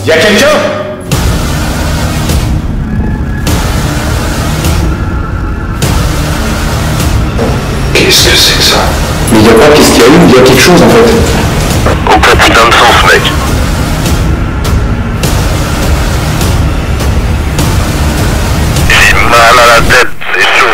Y a quelqu'un? Qu'est-ce que c'est que ça? Mais y a pas qu'est-ce qu'il y a eu, il y a quelque chose en fait. Aucun putain de sens, mec. J'ai mal à la tête, c'est chaud.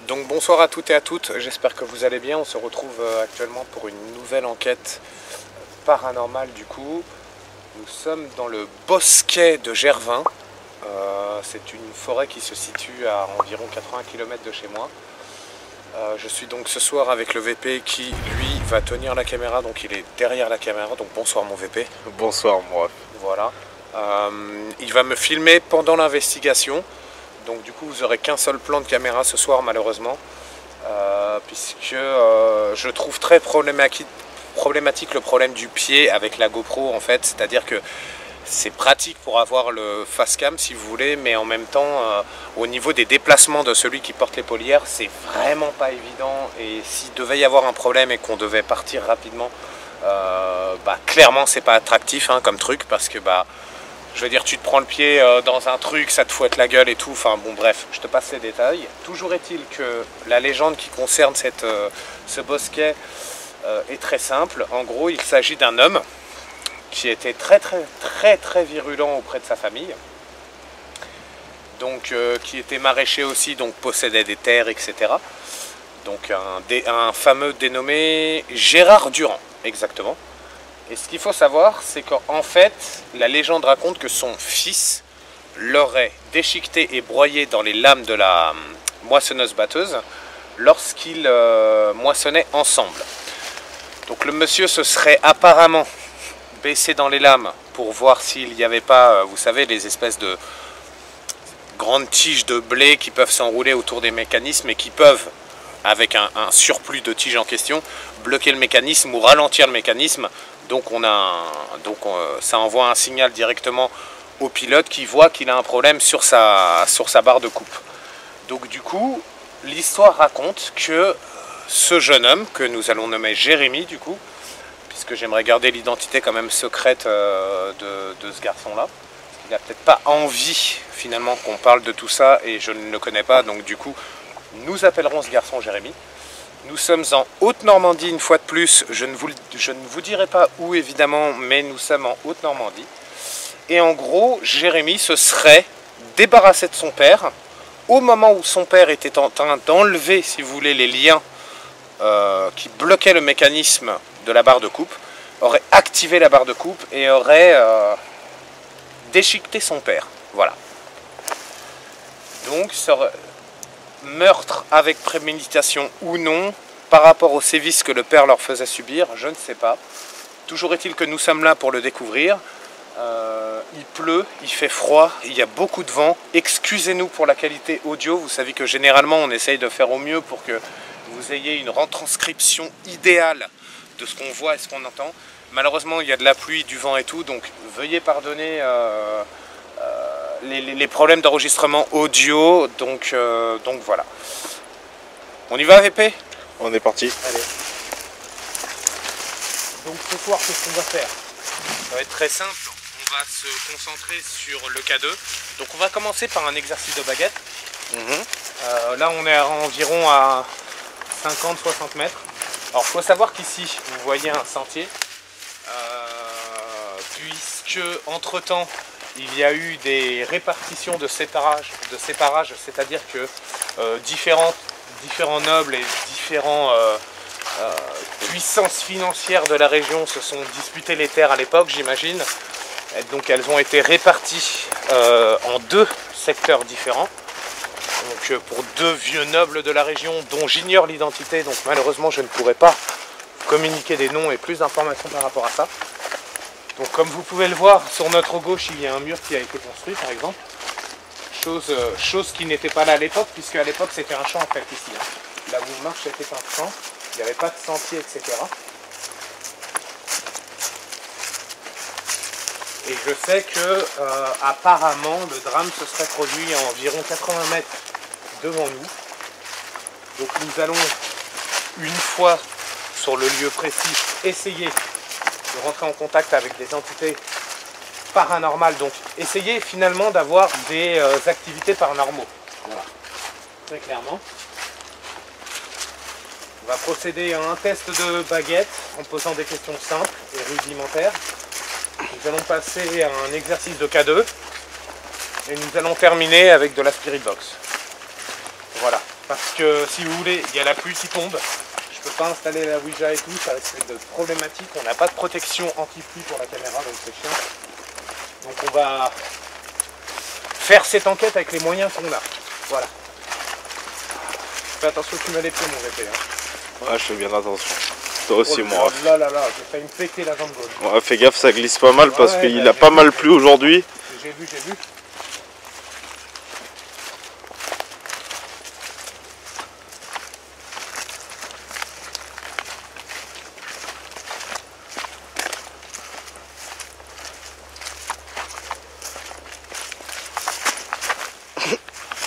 Donc bonsoir à toutes et à toutes, j'espère que vous allez bien. On se retrouve actuellement pour une nouvelle enquête paranormale du coup. Nous sommes dans le bosquet de Gervin. C'est une forêt qui se situe à environ 80 km de chez moi. Je suis donc ce soir avec le VP qui lui va tenir la caméra, donc il est derrière la caméra. Donc bonsoir mon VP. Bonsoir moi. Voilà. Il va me filmer pendant l'investigation. Donc du coup vous n'aurez qu'un seul plan de caméra ce soir malheureusement, puisque je trouve très problématique le problème du pied avec la GoPro en fait, c'est-à-dire que c'est pratique pour avoir le face cam si vous voulez, mais en même temps au niveau des déplacements de celui qui porte l'épaulière c'est vraiment pas évident, et s'il devait y avoir un problème et qu'on devait partir rapidement, clairement c'est pas attractif hein, comme truc, parce que je veux dire, tu te prends le pied dans un truc, ça te fouette la gueule et tout. Enfin bon, bref, je te passe les détails. Toujours est-il que la légende qui concerne ce bosquet est très simple. En gros, il s'agit d'un homme qui était très virulent auprès de sa famille. Donc, qui était maraîcher aussi, donc possédait des terres, etc. Donc, un fameux dénommé Gérard Durand, exactement. Et ce qu'il faut savoir, c'est qu'en fait, la légende raconte que son fils l'aurait déchiqueté et broyé dans les lames de la moissonneuse-batteuse lorsqu'ils moissonnaient ensemble. Donc le monsieur se serait apparemment baissé dans les lames pour voir s'il n'y avait pas, vous savez, les espèces de grandes tiges de blé qui peuvent s'enrouler autour des mécanismes et qui peuvent, avec un surplus de tiges en question, bloquer le mécanisme ou ralentir le mécanisme. Donc, ça envoie un signal directement au pilote qui voit qu'il a un problème sur sa barre de coupe. Donc du coup, l'histoire raconte que ce jeune homme, que nous allons nommer Jérémy du coup, puisque j'aimerais garder l'identité quand même secrète de ce garçon-là, il n'a peut-être pas envie finalement qu'on parle de tout ça et je ne le connais pas, donc du coup, nous appellerons ce garçon Jérémy. Nous sommes en Haute-Normandie une fois de plus, je ne vous dirai pas où évidemment, mais nous sommes en Haute-Normandie. Et en gros, Jérémy se serait débarrassé de son père au moment où son père était en train d'enlever, si vous voulez, les liens qui bloquaient le mécanisme de la barre de coupe, aurait activé la barre de coupe et aurait déchiqueté son père. Voilà. Donc, meurtre avec préméditation ou non, par rapport aux sévices que le père leur faisait subir, je ne sais pas. Toujours est-il que nous sommes là pour le découvrir. Il pleut, il fait froid, il y a beaucoup de vent. Excusez-nous pour la qualité audio, vous savez que généralement on essaye de faire au mieux pour que vous ayez une retranscription idéale de ce qu'on voit et ce qu'on entend. Malheureusement il y a de la pluie, du vent et tout, donc veuillez pardonner les problèmes d'enregistrement audio, donc voilà. On y va VP? On est parti. Allez. Donc ce soir, qu'est-ce qu'on va faire? Ça va être très simple, on va se concentrer sur le K2. Donc on va commencer par un exercice de baguette. Là on est environ à 50-60 mètres. Alors il faut savoir qu'ici, vous voyez un sentier, puisque entre temps, il y a eu des répartitions de séparage, c'est-à-dire que différents nobles et différentes puissances financières de la région se sont disputées les terres à l'époque, j'imagine. Donc elles ont été réparties en deux secteurs différents. Donc pour deux vieux nobles de la région dont j'ignore l'identité, donc malheureusement je ne pourrai pas communiquer des noms et plus d'informations par rapport à ça. Donc comme vous pouvez le voir, sur notre gauche, il y a un mur qui a été construit par exemple. Chose qui n'était pas là à l'époque, puisque à l'époque c'était un champ en fait ici. Hein. Là où on marche, c'était un champ. il n'y avait pas de sentier, etc. Et je sais que apparemment le drame se serait produit à environ 80 mètres devant nous. Donc nous allons, une fois sur le lieu précis, essayer de rentrer en contact avec des entités paranormales. Donc essayer finalement d'avoir des activités paranormaux. Voilà. Très clairement. On va procéder à un test de baguette en posant des questions simples et rudimentaires. Nous allons passer à un exercice de K2 et nous allons terminer avec de la Spirit Box. Voilà, parce que si vous voulez, il y a la pluie qui tombe, je ne peux pas installer la Ouija et tout, ça risque d'être problématique, on n'a pas de protection anti-pluie pour la caméra, donc c'est chiant. Donc on va faire cette enquête avec les moyens qu'on a. Voilà. Fais attention, tu mets les pieds mon VP. Hein. Ouais, je fais bien attention. Toi aussi, mon ref. Là, j'ai failli me péter la jambe gauche. Ouais, fais gaffe, ça glisse pas mal parce Ouais, qu'il bah, a pas mal plu aujourd'hui. J'ai vu.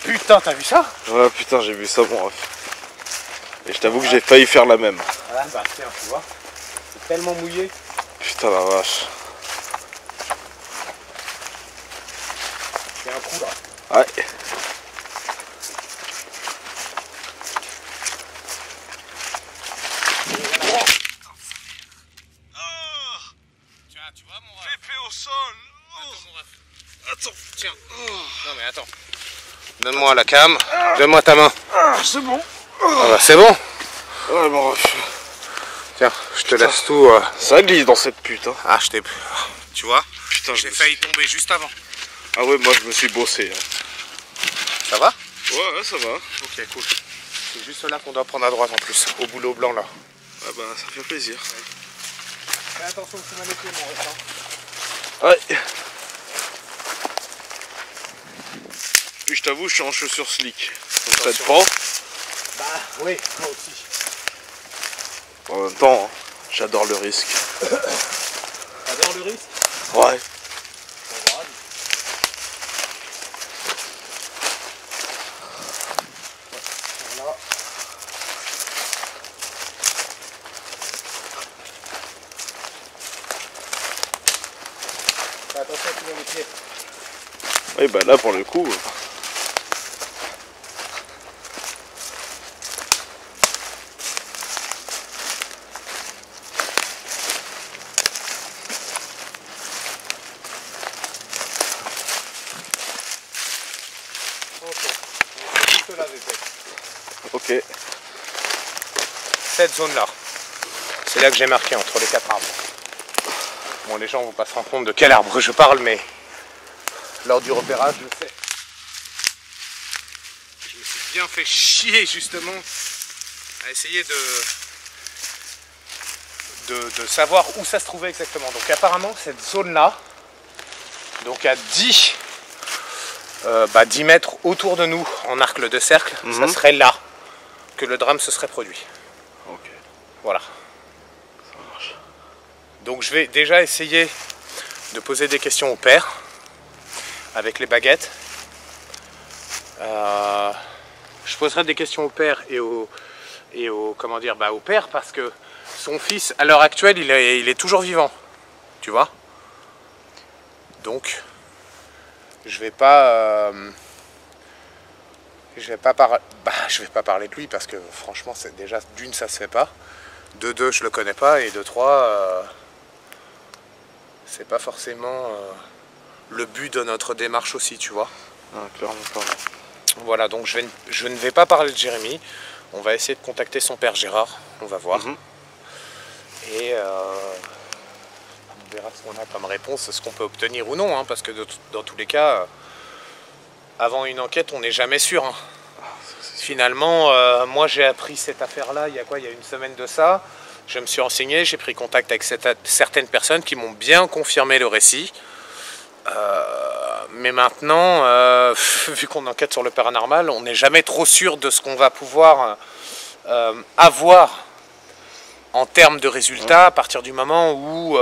Putain, t'as vu ça? Ouais, putain, j'ai vu ça, mon ref. Et je t'avoue que j'ai failli faire la même. Ah bah tiens, tu vois, c'est tellement mouillé. Putain, la vache. Il y a un trou là. Ouais. Tiens, tu vois mon ref. Pépé au sol. Attends mon ref. Attends. Tiens. Non mais attends. Donne-moi la cam. Donne-moi ta main. C'est bon. Ah bah c'est bon. Ouais, mon ref. Tiens, je te laisse tout. Ça glisse dans cette pute. Hein. Ah, je t'ai... Tu vois? Putain, J'ai failli tomber juste avant. Ah ouais, moi je me suis bossé. Hein. Ça va? Ouais, ça va. Ok, cool. C'est juste là qu'on doit prendre à droite en plus, au boulot blanc là. Ah bah, ça fait plaisir. Fais attention que tu m'as les pieds mon ref. Ouais. Puis je t'avoue, je suis en chaussures slick. Donc ça te prend. Bah oui, moi aussi. En même temps, hein, j'adore le risque. T'adores le risque? Ouais. On verra. Voilà. Fais attention tu mets les pieds. Oui, bah là pour le coup. Ok. Cette zone là, c'est là que j'ai marqué entre les 4 arbres. Bon, les gens vont pas se rendre compte de quel arbre je parle, mais lors du repérage, je sais. Je me suis bien fait chier justement à essayer de savoir où ça se trouvait exactement. Donc apparemment cette zone là, donc à 10 mètres autour de nous en arc de cercle, ça serait là que le drame se serait produit. Ok. Voilà. Ça marche. Donc je vais déjà essayer de poser des questions au père avec les baguettes. Je poserai des questions au père et au père parce que son fils à l'heure actuelle il est toujours vivant, tu vois. Donc je vais pas parler de lui parce que franchement c'est déjà d'une ça se fait pas, de deux je le connais pas et de trois c'est pas forcément le but de notre démarche aussi, tu vois. Ah, clairement. Voilà, donc je ne vais pas parler de Jérémy. On va essayer de contacter son père Gérard, on va voir. Et on verra ce qu'on a comme réponse, ce qu'on peut obtenir ou non, hein, parce que dans tous les cas, avant une enquête, on n'est jamais sûr. Hein. Finalement, moi j'ai appris cette affaire-là, il y a une semaine de ça. Je me suis renseigné, j'ai pris contact avec certaines personnes qui m'ont bien confirmé le récit. Mais maintenant, vu qu'on enquête sur le paranormal, on n'est jamais trop sûr de ce qu'on va pouvoir avoir en termes de résultats à partir du moment où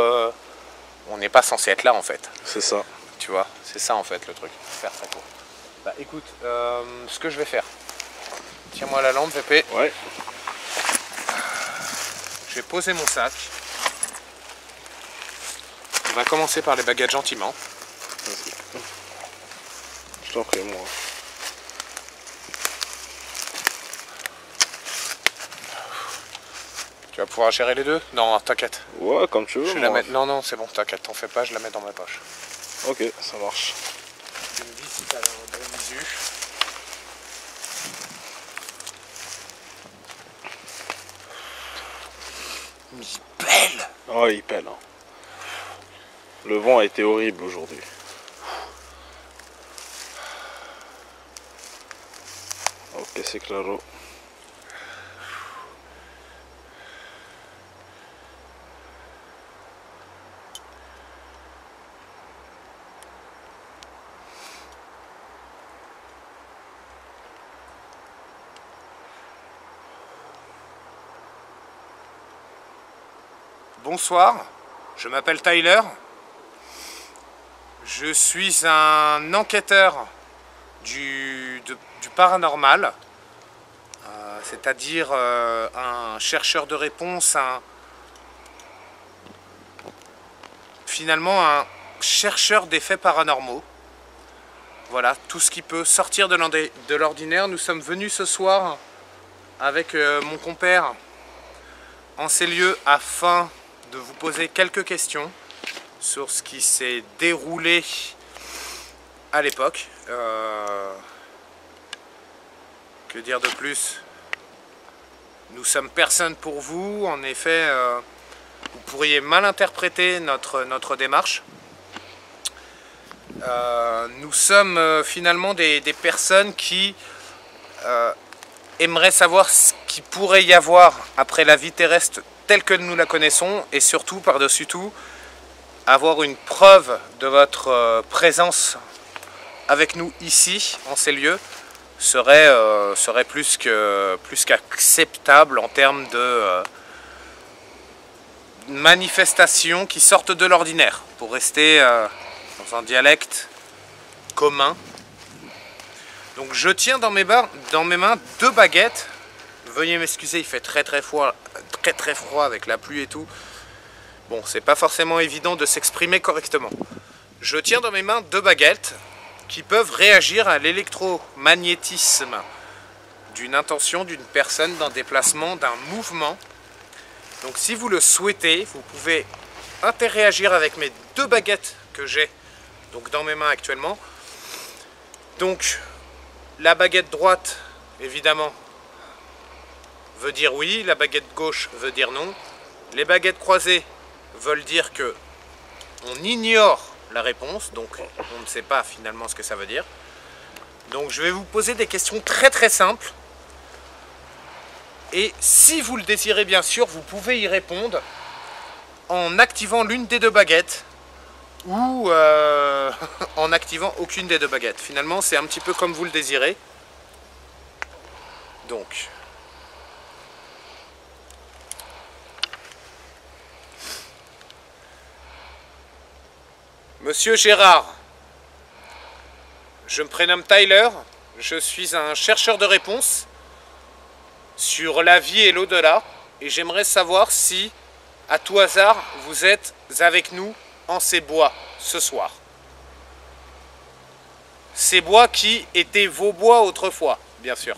on n'est pas censé être là en fait. C'est ça. Tu vois, c'est ça en fait le truc. Faire très court. Bah écoute, ce que je vais faire. Tiens-moi la lampe, VP. Ouais. Je vais poser mon sac. On va commencer par les baguettes gentiment. Vas-y. Je t'en prie, moi. Tu vas pouvoir gérer les deux? Non, t'inquiète. Ouais, comme tu veux. Je vais la mettre... Non, non, c'est bon, t'inquiète, t'en fais pas, je la mets dans ma poche. Ok, ça marche. Tu me dis si t'as un bon visu. Mais belle! Oh, il pèle. Hein. Le vent a été horrible aujourd'hui. Ok, c'est claro. Bonsoir, je m'appelle Tyler. Je suis un enquêteur du paranormal, c'est-à-dire un chercheur de réponses, finalement un chercheur des faits paranormaux. Voilà, tout ce qui peut sortir de l'ordinaire. Nous sommes venus ce soir avec mon compère en ces lieux afin de vous poser quelques questions sur ce qui s'est déroulé à l'époque. Que dire de plus? Nous sommes personne pour vous. En effet, vous pourriez mal interpréter notre démarche. Nous sommes finalement des personnes qui aimeraient savoir ce qu'il pourrait y avoir après la vie terrestre telle que nous la connaissons, et surtout, par-dessus tout, avoir une preuve de votre présence avec nous ici, en ces lieux, serait plus qu'acceptable en termes de manifestations qui sortent de l'ordinaire, pour rester dans un dialecte commun. Donc je tiens dans mes mains 2 baguettes. Veuillez m'excuser, il fait très froid avec la pluie et tout. Bon, c'est pas forcément évident de s'exprimer correctement. Je tiens dans mes mains 2 baguettes qui peuvent réagir à l'électromagnétisme d'une intention d'une personne, d'un déplacement, d'un mouvement. Donc si vous le souhaitez, vous pouvez interréagir avec mes 2 baguettes que j'ai donc dans mes mains actuellement. Donc la baguette droite, évidemment, veut dire oui, la baguette gauche veut dire non. Les baguettes croisées veulent dire que on ignore la réponse, donc on ne sait pas finalement ce que ça veut dire. Donc je vais vous poser des questions très simples. Et si vous le désirez, bien sûr, vous pouvez y répondre en activant l'une des 2 baguettes ou en activant aucune des 2 baguettes. Finalement, c'est un petit peu comme vous le désirez. Donc... Monsieur Gérard, je me prénomme Tyler, je suis un chercheur de réponses sur la vie et l'au-delà, et j'aimerais savoir si, à tout hasard, vous êtes avec nous en ces bois ce soir. Ces bois qui étaient vos bois autrefois, bien sûr.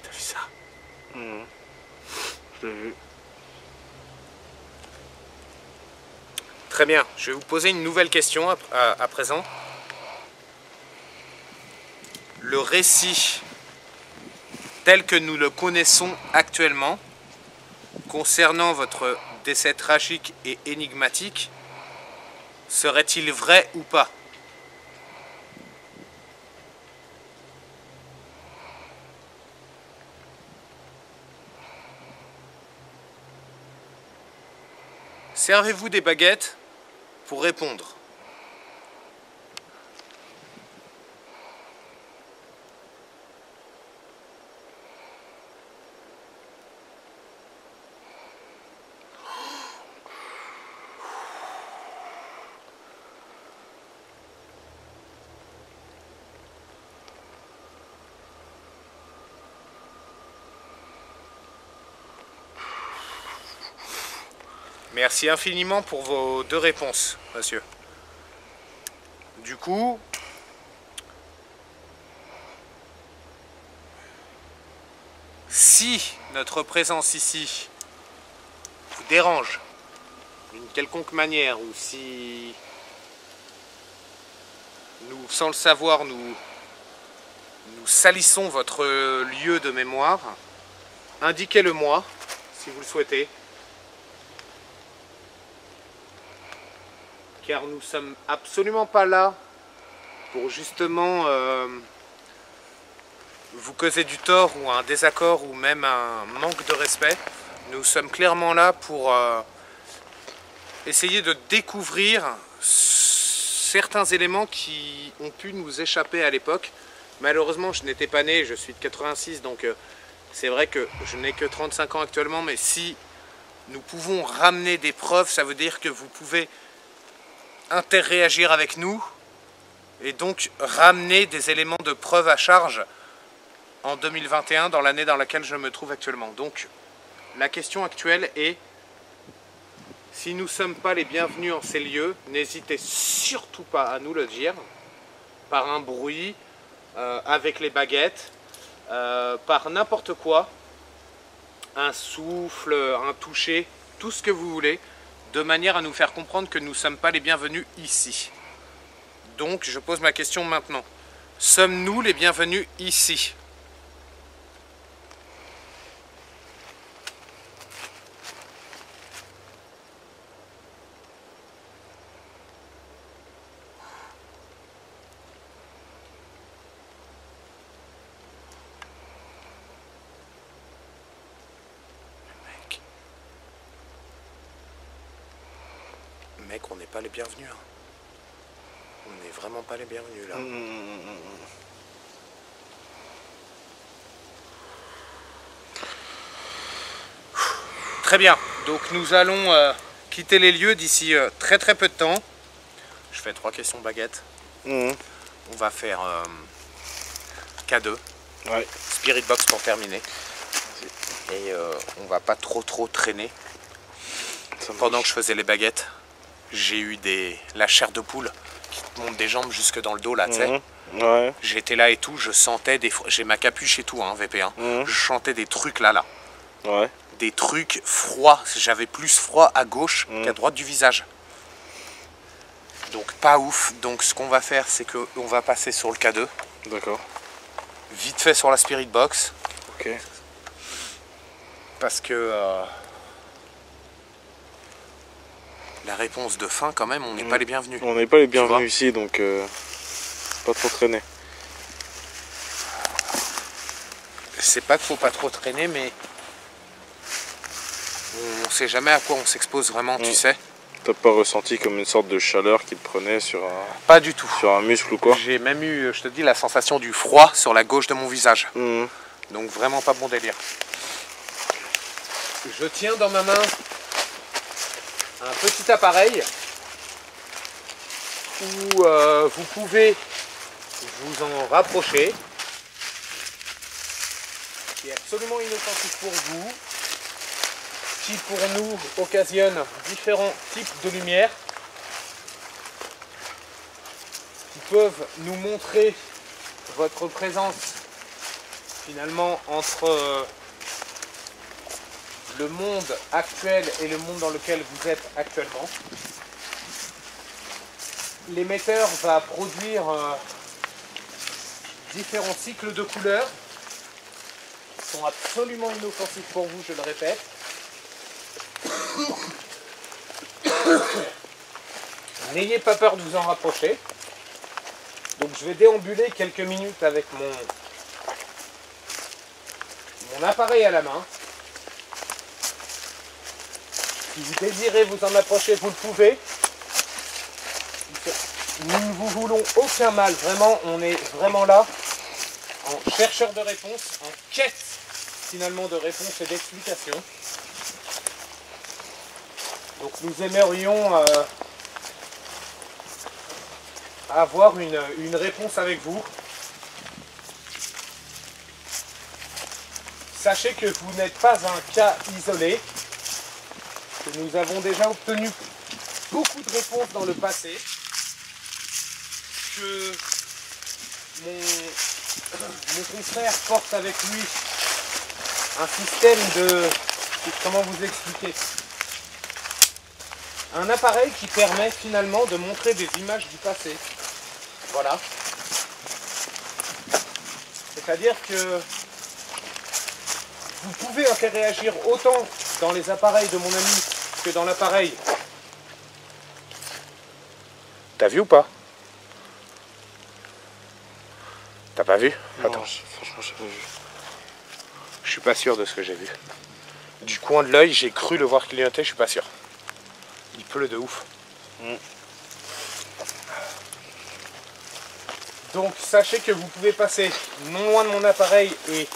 T'as vu ça? Je l'ai vu. Très bien, je vais vous poser une nouvelle question à présent. le récit tel que nous le connaissons actuellement concernant votre décès tragique et énigmatique serait-il vrai ou pas? Servez-vous des baguettes pour répondre. Merci infiniment pour vos 2 réponses, monsieur. Du coup, si notre présence ici vous dérange d'une quelconque manière, ou si nous, sans le savoir, nous salissons votre lieu de mémoire, indiquez-le-moi, si vous le souhaitez. Car nous ne sommes absolument pas là pour justement vous causer du tort ou un désaccord ou même un manque de respect. Nous sommes clairement là pour essayer de découvrir certains éléments qui ont pu nous échapper à l'époque. Malheureusement, je n'étais pas né, je suis de 86, donc c'est vrai que je n'ai que 35 ans actuellement, mais si nous pouvons ramener des preuves, ça veut dire que vous pouvez interréagir avec nous et donc ramener des éléments de preuve à charge en 2021 dans l'année dans laquelle je me trouve actuellement. Donc la question actuelle est, si nous ne sommes pas les bienvenus en ces lieux, n'hésitez surtout pas à nous le dire par un bruit, avec les baguettes, par n'importe quoi, un souffle, un toucher, tout ce que vous voulez, de manière à nous faire comprendre que nous ne sommes pas les bienvenus ici. Donc, je pose ma question maintenant. Sommes-nous les bienvenus ici? Mec, on n'est pas les bienvenus. Hein. On n'est vraiment pas les bienvenus là. Très bien. Donc nous allons quitter les lieux d'ici très peu de temps. Je fais 3 questions baguettes. On va faire K2. Ouais. Spirit Box pour terminer. Et on va pas trop traîner. Pendant que je faisais les baguettes, j'ai eu la chair de poule qui te monte des jambes jusque dans le dos là, tu sais. Ouais. J'étais là et tout, je sentais j'ai ma capuche et tout, hein, VP1. Je sentais des trucs là. Ouais. Des trucs froids, j'avais plus froid à gauche qu'à droite du visage. Donc pas ouf. Donc ce qu'on va faire, c'est qu'on va passer sur le K2. D'accord. Vite fait sur la Spirit Box. Ok. Parce que la réponse de fin, quand même, on n'est pas les bienvenus. On n'est pas les bienvenus ici, donc pas trop traîner. C'est pas qu'il faut pas trop traîner, mais on sait jamais à quoi on s'expose vraiment, tu sais. T'as pas ressenti comme une sorte de chaleur qui te prenait sur un... Pas du tout. Sur un muscle ou quoi? J'ai même eu, je te dis, la sensation du froid sur la gauche de mon visage. Donc vraiment pas bon délire. Je tiens dans ma main un petit appareil où vous pouvez vous en rapprocher, qui est absolument inoffensif pour vous, qui pour nous occasionne différents types de lumière, qui peuvent nous montrer votre présence finalement entre le monde actuel et le monde dans lequel vous êtes actuellement. L'émetteur va produire différents cycles de couleurs qui sont absolument inoffensifs pour vous, je le répète. N'ayez pas peur de vous en rapprocher. Donc je vais déambuler quelques minutes avec mon appareil à la main. Si vous désirez vous en approcher, vous le pouvez. Nous ne vous voulons aucun mal. Vraiment, on est vraiment là en chercheur de réponses, en quête finalement de réponses et d'explications. Donc nous aimerions avoir une réponse avec vous. Sachez que vous n'êtes pas un cas isolé, que nous avons déjà obtenu beaucoup de réponses dans le passé, que mon confrère porte avec lui un système de... comment vous expliquer ? Un appareil qui permet finalement de montrer des images du passé. Voilà. C'est-à-dire que vous pouvez interagir autant dans les appareils de mon ami que dans l'appareil. T'as vu ou pas? T'as pas vu? Attends. Non, franchement, j'ai pas vu. Je suis pas sûr de ce que j'ai vu. Du coin de l'œil, j'ai cru le voir clignoter, je suis pas sûr. Il pleut de ouf. Donc sachez que vous pouvez passer non loin de mon appareil et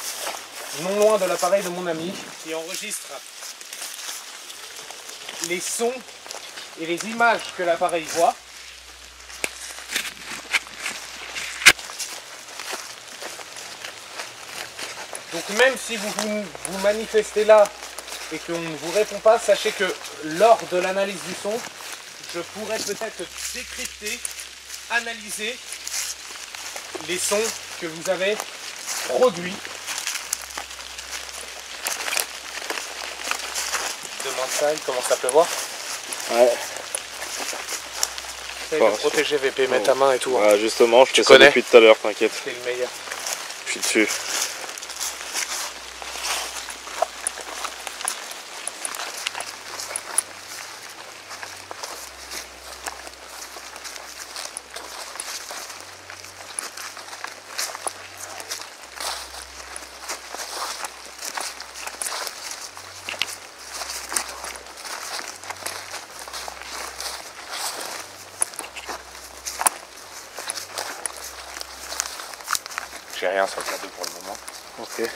non loin de l'appareil de mon ami qui enregistre les sons et les images que l'appareil voit. Donc même si vous manifestez là et qu'on ne vous répond pas, sachez que lors de l'analyse du son, je pourrais peut-être décrypter, analyser les sons que vous avez produits. Demande ça, il commence à pleuvoir. Ouais. Essaye de protéger VP, mets ta main et tout. Hein. Ouais, justement, je Tu fais ça connais depuis tout à l'heure, t'inquiète. C'est le meilleur. Je suis dessus. J'ai rien sur le cadeau pour le moment. Ok.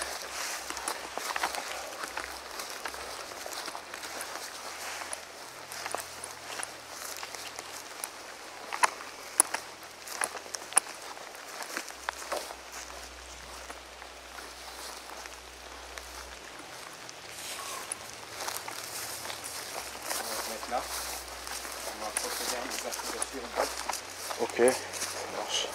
Là, on va procéder à une exercice. Ok, ça marche.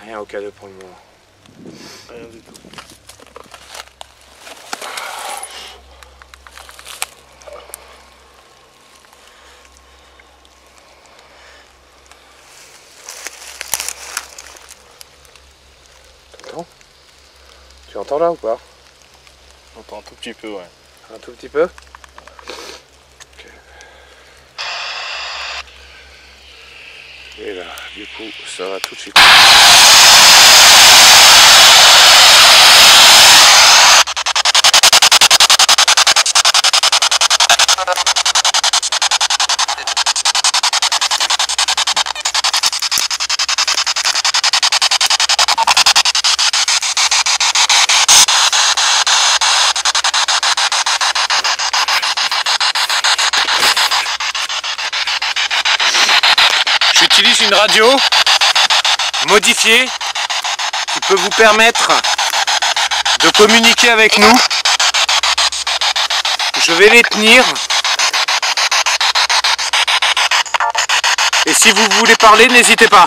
Rien au cadeau pour le moment. Rien du tout. T'entends? Tu entends là ou pas? J'entends un tout petit peu, ouais. Un tout petit peu? Ok. Et là, du coup, ça va tout de suite. J'utilise une radio modifiée qui peut vous permettre de communiquer avec nous. Je vais les tenir. Et si vous voulez parler, n'hésitez pas.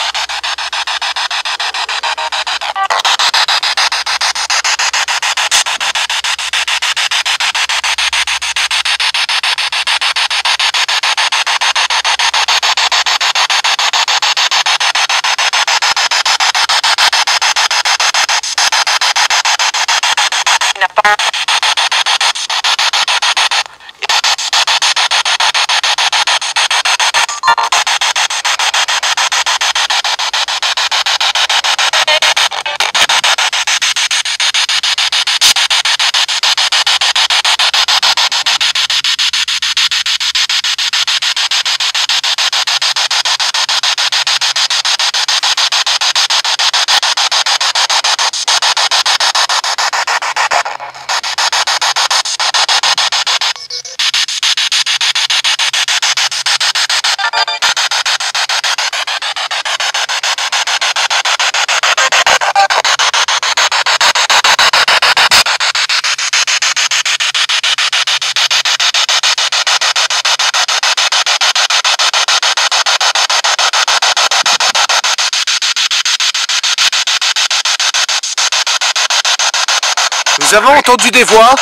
Nous avons entendu des voix,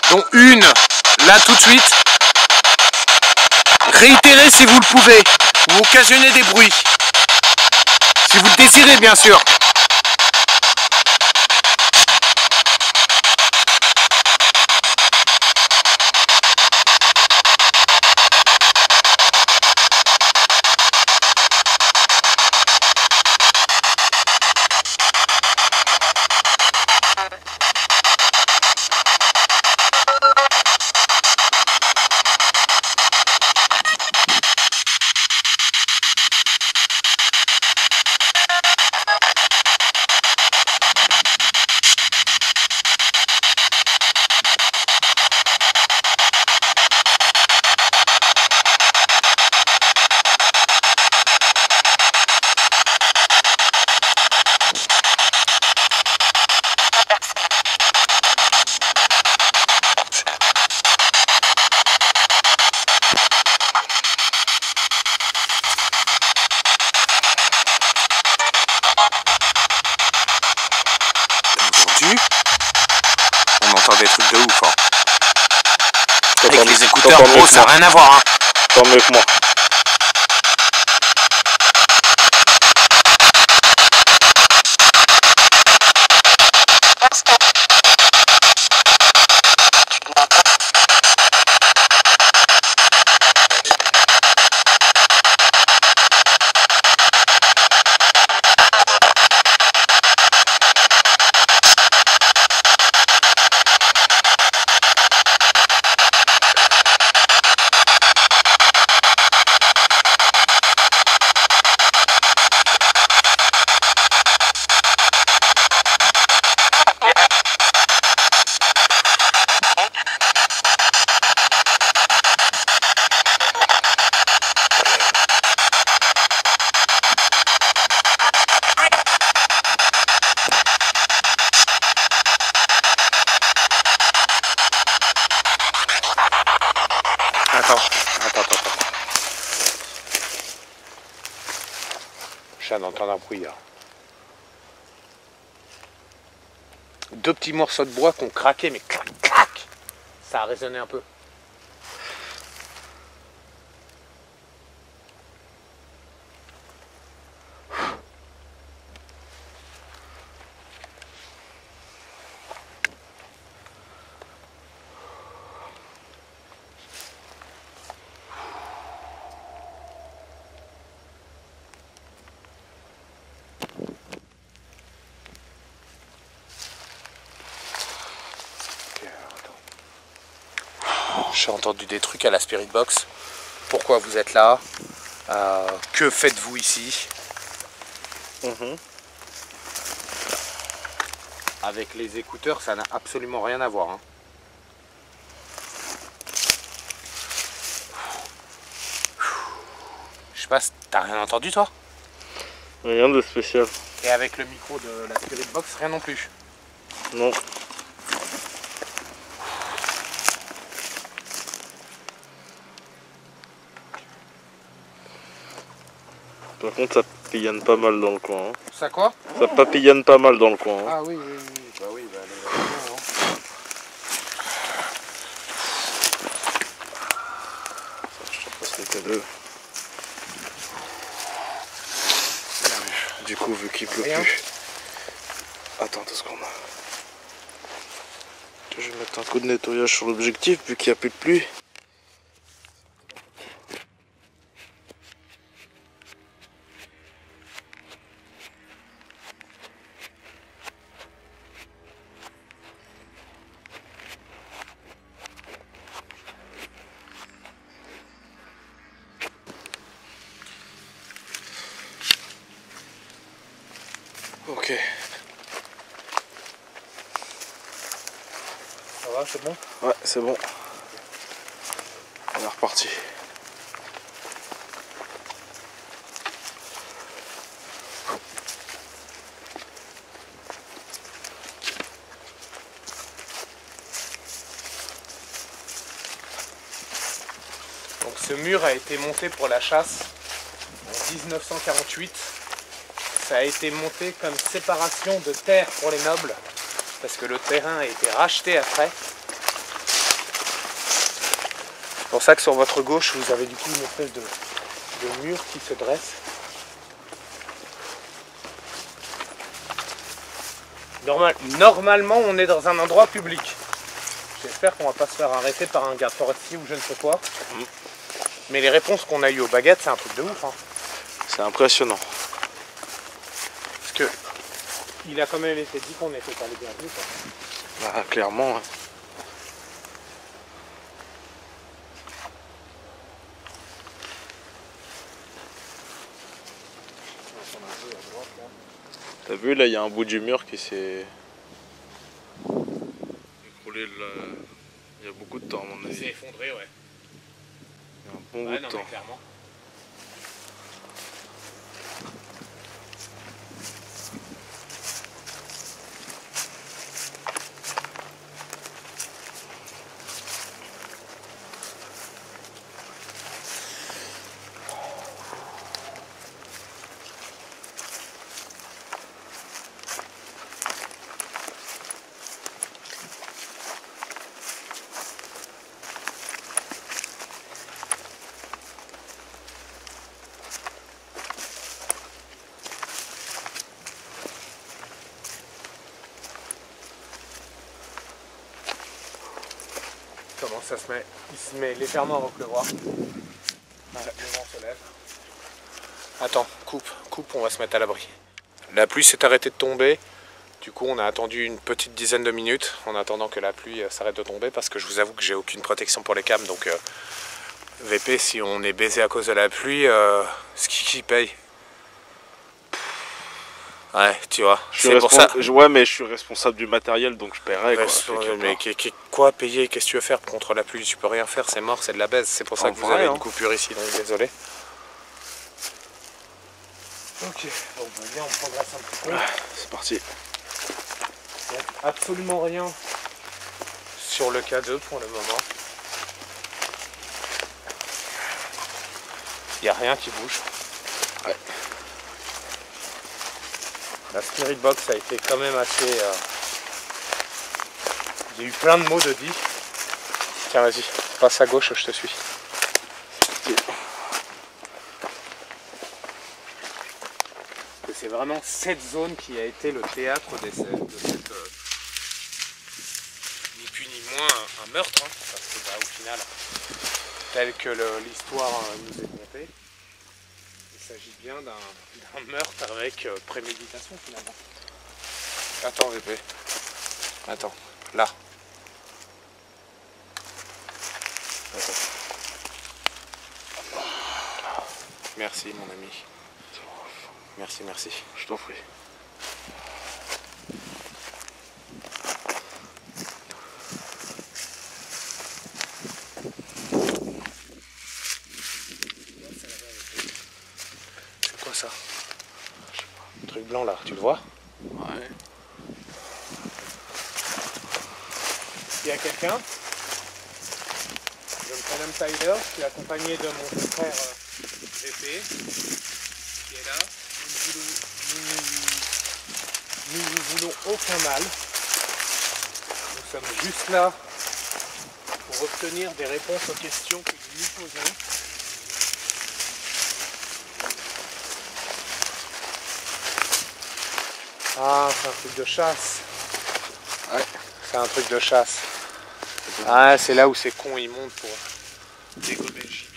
dont une, là tout de suite. Réitérez si vous le pouvez, ou occasionnez des bruits. Si vous le désirez, bien sûr. On entend des trucs de ouf, hein. Avec les écouteurs, gros, ça n'a rien à voir, hein. Tant mieux que moi. Attends. Je viens d'entendre un bruit là. 2 petits morceaux de bois qui ont craqué, mais clac, clac, ça a résonné un peu. J'ai entendu des trucs à la Spirit Box. Pourquoi vous êtes là? Que faites-vous ici? Avec les écouteurs, ça n'a absolument rien à voir. Hein. Je sais pas, t'as rien entendu toi? Rien de spécial. Et avec le micro de la Spirit Box, rien non plus? Non. Par contre, ça papillonne pas mal dans le coin. Hein. Ça quoi? Ça papillonne pas mal dans le coin. Hein. Ah oui, oui, oui. Bah oui, bah allez, Je te passe les cadeaux. Du coup, vu qu'il pleut plus. Attends 2 secondes. Je vais mettre un coup de nettoyage sur l'objectif vu qu'il n'y a plus de pluie. Ok. Ça va, c'est bon? Ouais, c'est bon. On est reparti. Donc ce mur a été monté pour la chasse en 1948. Ça a été monté comme séparation de terre pour les nobles, parce que le terrain a été racheté après. C'est pour ça que sur votre gauche, vous avez du coup une espèce de mur qui se dresse. Normalement, on est dans un endroit public. J'espère qu'on va pas se faire arrêter par un garde forestier ou je ne sais quoi. Mais les réponses qu'on a eues aux baguettes, c'est un truc de ouf. Hein. C'est impressionnant. Parce que il a quand même été dit qu'on était pas les bienvenus. Bah, clairement. Hein. T'as vu là, il y a un bout du mur qui s'est écroulé là. Il y a beaucoup de temps à mon Il s'est avis. effondré, ouais. Il y a un bon bout de temps. Clairement. Comment ça se met? Il se met légèrement à repleuvoir. Ouais, le vent se lève. Attends, coupe, on va se mettre à l'abri. La pluie s'est arrêtée de tomber. Du coup, on a attendu une petite dizaine de minutes en attendant que la pluie s'arrête de tomber parce que je vous avoue que j'ai aucune protection pour les cams. Donc, VP, si on est baisé à cause de la pluie, ce qui paye? Ouais, tu vois. C'est pour ça. Ouais, mais je suis responsable du matériel donc je paierai. Mais quoi payer? Qu'est-ce que tu veux faire contre la pluie? Tu peux rien faire, c'est mort, c'est de la baise. C'est pour ça que vous avez une coupure ici, donc désolé. Ok, bon, viens, on progresse un petit peu. C'est parti. Il n'y a absolument rien sur le K2 pour le moment. Il n'y a rien qui bouge. Ouais. La Spirit Box a été quand même assez J'ai eu plein de mots de dit. Tiens, vas-y, passe à gauche, je te suis. C'est vraiment cette zone qui a été le théâtre de cette ni plus ni moins un meurtre, hein, parce que au final, tel que l'histoire nous est contée, il s'agit bien d'un meurtre avec préméditation finalement. Attends VP, attends, là. Attends. Merci mon ami. Merci, merci. Je t'en prie. C'est quoi ça? Un truc blanc là, tu le vois? Ouais. Il y a quelqu'un? Je me prénomme Tyler, je suis accompagné de mon frère VP qui est là. Nous ne voulons aucun mal. Nous sommes juste là pour obtenir des réponses aux questions que nous nous posons. Ah, c'est un truc de chasse. Ouais. C'est un truc de chasse. Ah, c'est là où ces cons ils montent pour dégommer le gibier.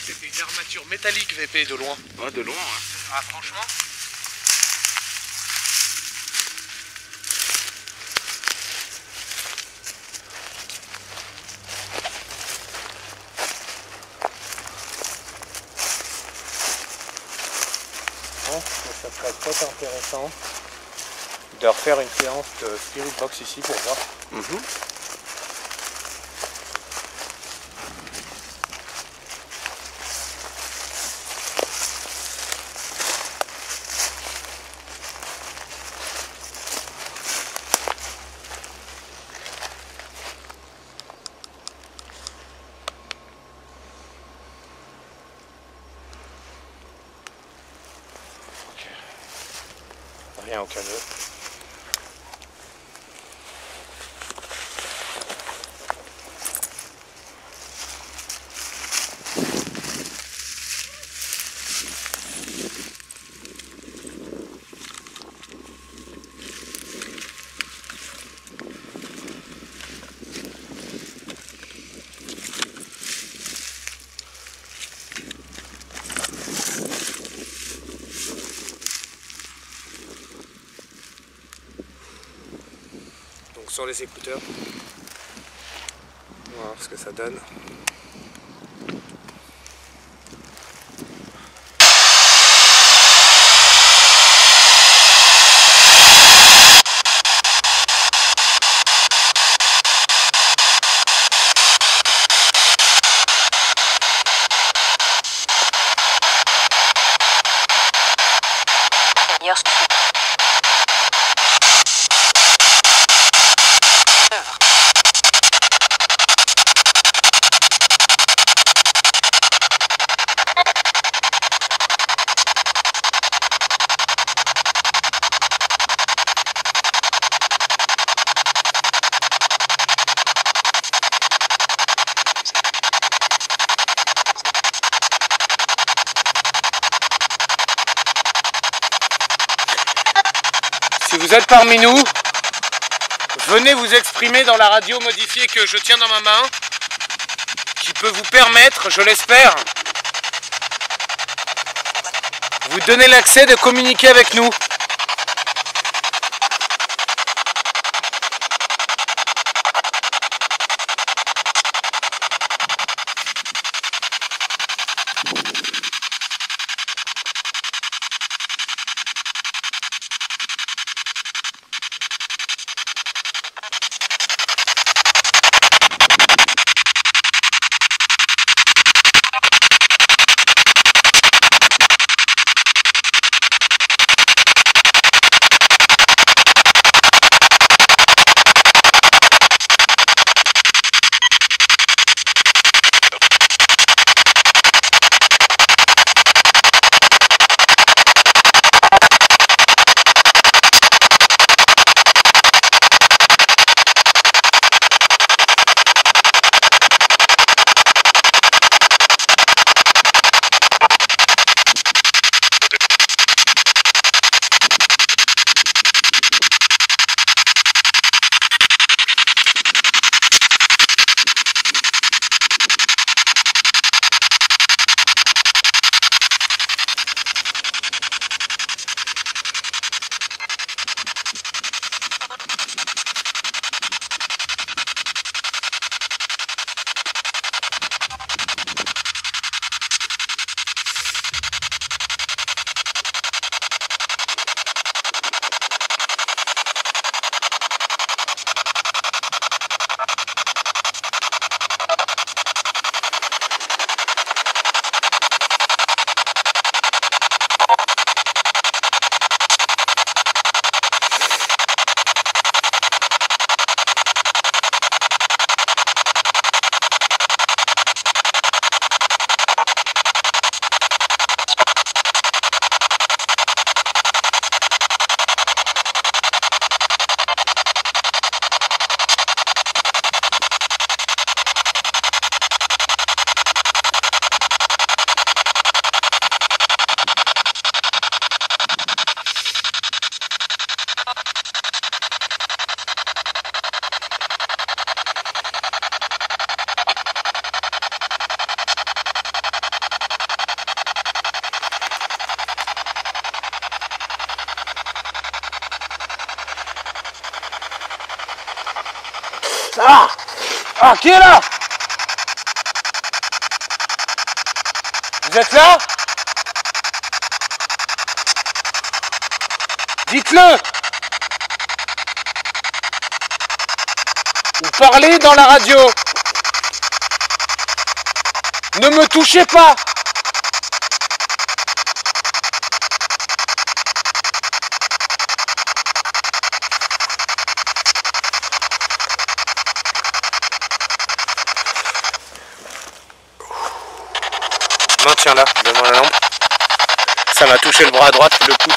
C'était une armature métallique VP de loin. Ouais, de loin, hein. Ah franchement? Bon, ça serait peut-être intéressant de refaire une séance de Spirit Box ici pour voir. Rien au canot. Sur les écouteurs, on va voir ce que ça donne. Si vous êtes parmi nous, venez vous exprimer dans la radio modifiée que je tiens dans ma main, qui peut vous permettre, je l'espère, vous donner l'accès de communiquer avec nous. Ah, qui est là? Vous êtes là? Dites-le! Ou parlez dans la radio. Ne me touchez pas! Maintiens-la, donne-moi la lampe. Ça m'a touché le bras à droite, le coude.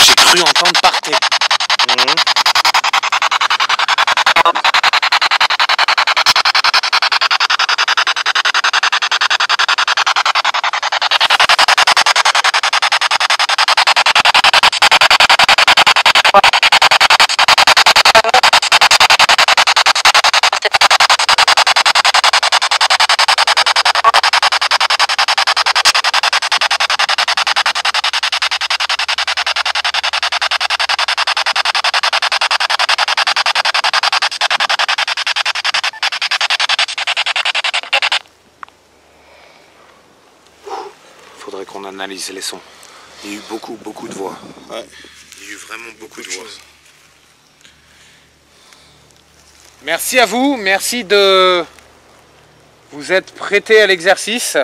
J'ai cru entendre par terre. Faudrait qu'on analyse les sons. Il y a eu beaucoup de voix. Ouais. Il y a eu vraiment beaucoup de voix. Merci à vous, merci de vous être prêté à l'exercice.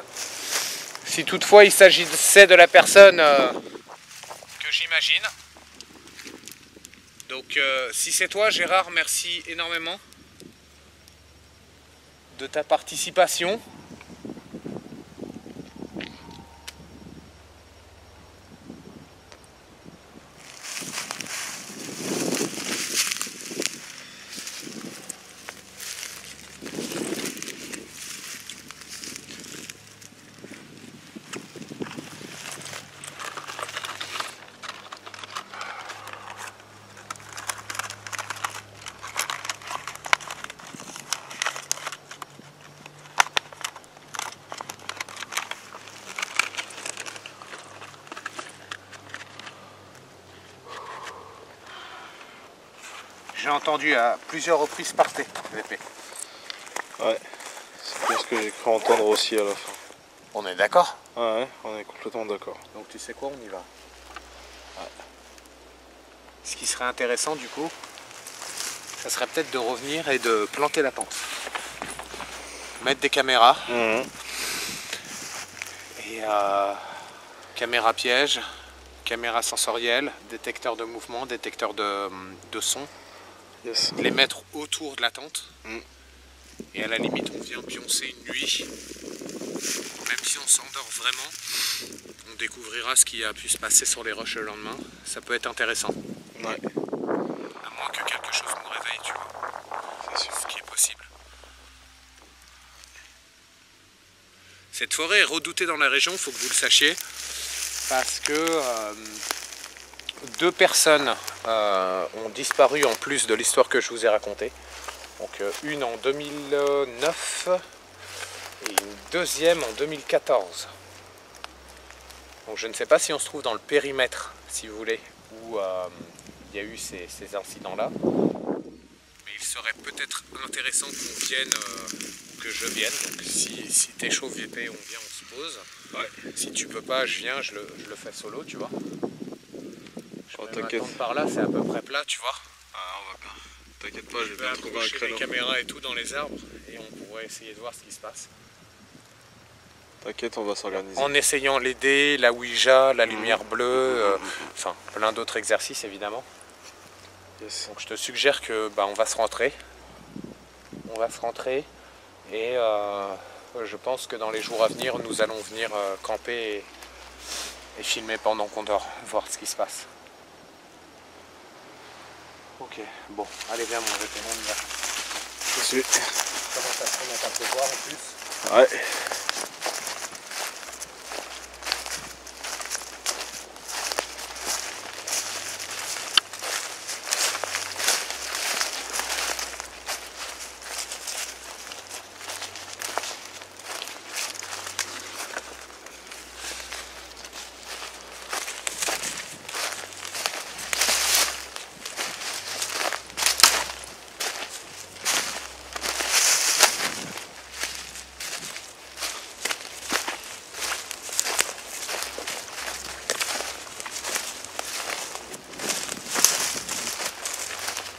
Si toutefois il s'agissait de la personne que j'imagine. Donc si c'est toi Gérard, merci énormément de ta participation. J'ai entendu à plusieurs reprises parter, VP. Ouais, c'est bien ce que j'ai cru entendre aussi à la fin. On est d'accord? Ouais, on est complètement d'accord. Donc tu sais quoi, on y va. Ouais. Ce qui serait intéressant du coup, ça serait peut-être de revenir et de planter la tente. Mettre des caméras. Et caméra piège, caméra sensorielle, détecteur de mouvement, détecteur de son. Yes. Les mettre autour de la tente. Et à la limite on vient pioncer une nuit. Même si on s'endort vraiment, on découvrira ce qui a pu se passer sur les roches le lendemain. Ça peut être intéressant. Ouais. À moins que quelque chose nous réveille, tu vois. C'est sûr. Ce qui est possible. Cette forêt est redoutée dans la région, il faut que vous le sachiez. Parce que 2 personnes ont disparu en plus de l'histoire que je vous ai racontée. Donc une en 2009 et une deuxième en 2014. Donc je ne sais pas si on se trouve dans le périmètre, si vous voulez, où y a eu ces incidents-là. Mais il serait peut-être intéressant qu'on vienne, que je vienne. Donc si t'es chaud, VP, on vient, on se pose. Ouais. Si tu peux pas, je viens, je le fais solo, tu vois. Je vais m'attendre par là, c'est à peu près plat, tu vois. Ah, on va pas. T'inquiète pas, je vais bien trouver un accrocher créneau. les caméras et tout dans les arbres et on pourrait essayer de voir ce qui se passe. T'inquiète, on va s'organiser. En essayant les dés, la Ouija, la lumière bleue, enfin plein d'autres exercices évidemment. Yes. Donc je te suggère que on va se rentrer. On va se rentrer et je pense que dans les jours à venir, nous allons venir camper et filmer pendant qu'on dort, voir ce qui se passe. Ok, bon, allez viens mon VP, on y va. Je suis. Comment ça se remet à pleuvoir en plus? Ouais.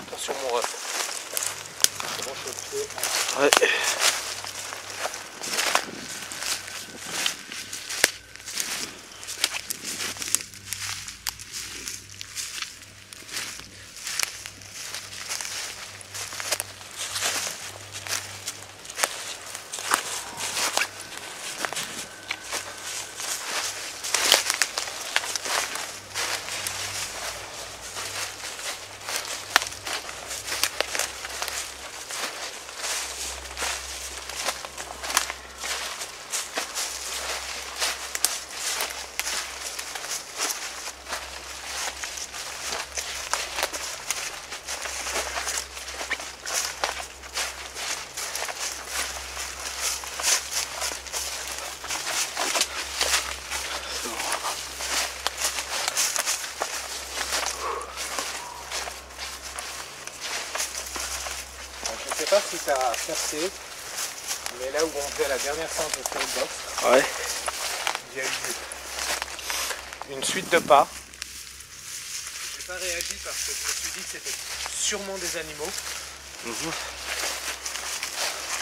Attention mon ref. C'est bon, je suis au pied. Ouais. Je sais pas si tu as percé, mais là où on faisait la dernière séance de Spirit Box, Ouais. il y a eu une suite de pas. J'ai pas réagi parce que je me suis dit que c'était sûrement des animaux. Il y a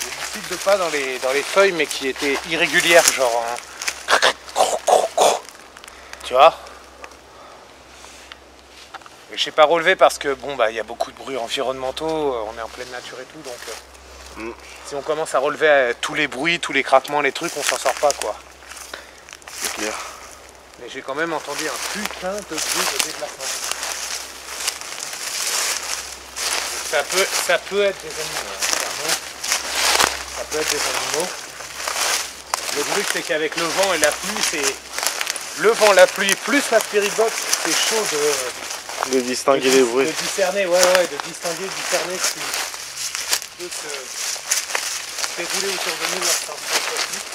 une suite de pas dans les feuilles, mais qui était irrégulière, genre tu vois. Je n'ai pas relevé parce que bon il y a beaucoup de bruits environnementaux, on est en pleine nature et tout, donc si on commence à relever tous les bruits, tous les craquements, les trucs, on s'en sort pas quoi. C'est clair. Mais j'ai quand même entendu un putain de bruit de déplacement. Donc ça peut être des animaux, hein, clairement. Ça peut être des animaux. Le truc c'est qu'avec le vent et la pluie, c'est le vent, la pluie plus la Spirit Box, c'est chaud De distinguer les bruits. de discerner, de distinguer, discerner ce qui peut se dérouler autour de nous lorsqu'on se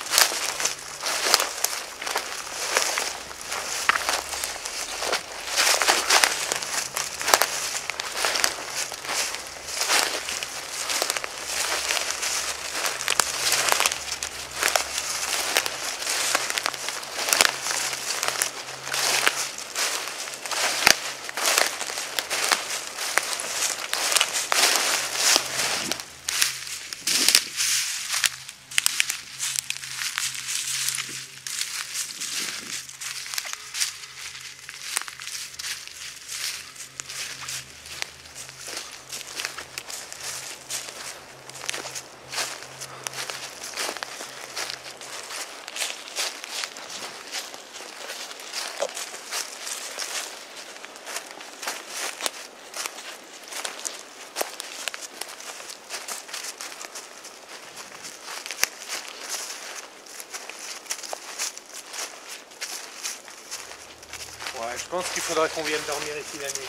Ouais, je pense qu'il faudrait qu'on vienne dormir ici la nuit.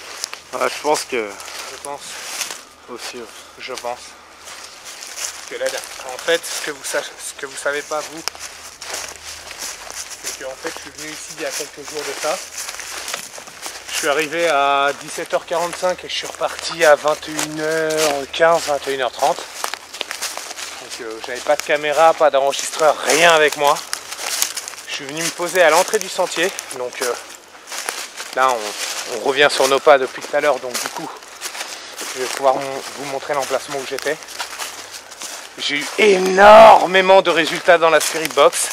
Ouais, je pense que. Je pense. Aussi. Ouais. Je pense. Parce que là, en fait, ce que vous savez pas, vous, c'est qu'en fait, je suis venu ici il y a quelques jours de ça. Je suis arrivé à 17h45 et je suis reparti à 21h15, 21h30. Donc j'avais pas de caméra, pas d'enregistreur, rien avec moi. Je suis venu me poser à l'entrée du sentier. Donc là on revient sur nos pas depuis tout à l'heure. Donc du coup je vais pouvoir vous montrer l'emplacement où j'étais. J'ai eu énormément de résultats dans la Spirit Box.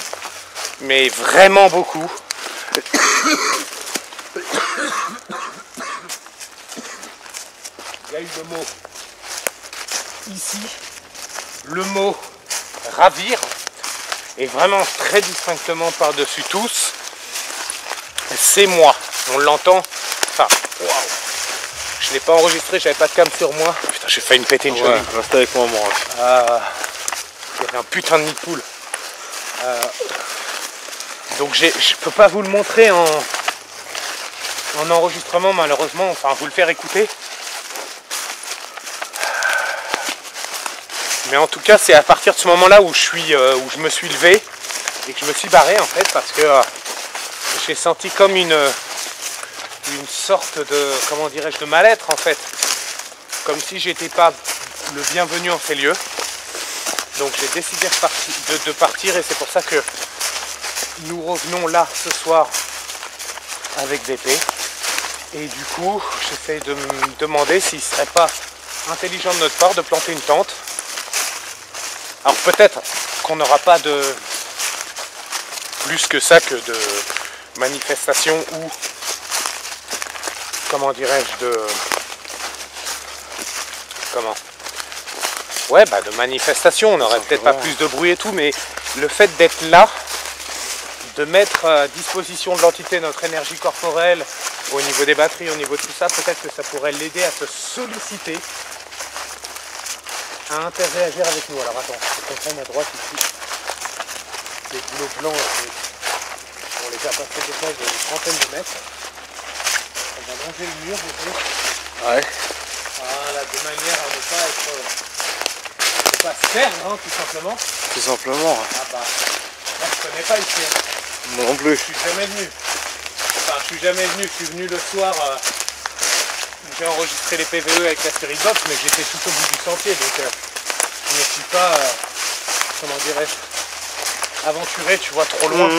Mais vraiment beaucoup. Il y a eu le mot ici, le mot ravir, et vraiment très distinctement par-dessus tous, c'est moi. On l'entend. Enfin, waouh. Je ne l'ai pas enregistré, j'avais pas de cam sur moi. Putain, j'ai failli me péter une cheville. Reste avec moi, moi. Il y avait un putain de nid de poule. Donc je peux pas vous le montrer en enregistrement malheureusement, enfin vous le faire écouter. Mais en tout cas c'est à partir de ce moment-là où je me suis levé et que je me suis barré en fait parce que j'ai senti comme une sorte de, comment dirais-je, de mal-être en fait. Comme si j'étais pas le bienvenu en ces lieux. Donc j'ai décidé de partir et c'est pour ça que nous revenons là ce soir avec VP. Et du coup, j'essaie de me demander s'il ne serait pas intelligent de notre part de planter une tente. Alors peut-être qu'on n'aura pas de plus que ça que de manifestations ou, comment dirais-je, de manifestations. On n'aurait peut-être pas plus de bruit et tout, mais le fait d'être là, de mettre à disposition de l'entité notre énergie corporelle au niveau des batteries, au niveau de tout ça, peut-être que ça pourrait l'aider à se solliciter, à interagir avec nous. Alors attends, je comprends à droite ici, les boulots blancs, on les a passés déjà d'une trentaine de mètres. On va longer le mur, Ouais. voilà, de manière à ne pas se perdre, hein, tout simplement. Tout simplement. Ah bah, moi je connais pas ici. Hein. Moi non plus. Je suis jamais venu. Enfin, je suis jamais venu. Je suis venu le soir. J'ai enregistré les PVE avec la Spirit Box, mais j'étais tout au bout du sentier, donc je ne suis pas, comment dirais-je, aventuré, tu vois, trop loin.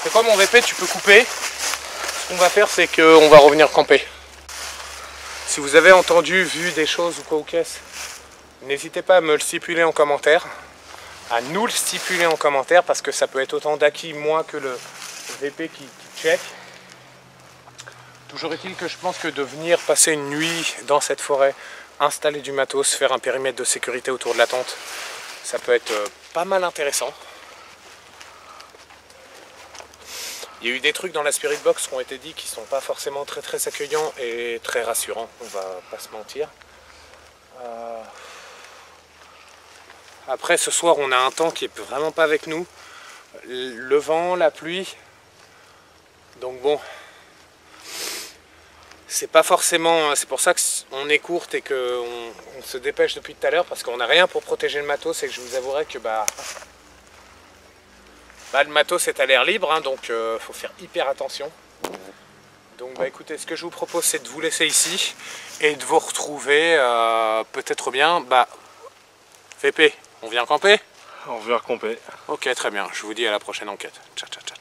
C'est quoi mon VP, tu peux couper. Ce qu'on va faire, c'est qu'on va revenir camper. Si vous avez entendu, vu des choses ou quoi ou qu'est-ce, n'hésitez pas à me le stipuler en commentaire, à nous le stipuler en commentaire, parce que ça peut être autant d'acquis moi que le VP qui check. Toujours est-il que je pense que de venir passer une nuit dans cette forêt, installer du matos, faire un périmètre de sécurité autour de la tente, ça peut être pas mal intéressant. Il y a eu des trucs dans la Spirit Box qui ont été dit qui sont pas forcément très accueillants et très rassurants, on va pas se mentir. Après ce soir on a un temps qui est vraiment pas avec nous. Le vent, la pluie. Donc bon. C'est pas forcément. C'est pour ça qu'on est courte et qu'on se dépêche depuis tout à l'heure parce qu'on n'a rien pour protéger le matos et que je vous avouerai que le matos est à l'air libre, hein, donc faut faire hyper attention. Donc écoutez, ce que je vous propose c'est de vous laisser ici et de vous retrouver peut-être bien. VP, on vient camper? On vient camper. Ok, très bien, je vous dis à la prochaine enquête. Ciao, ciao, ciao.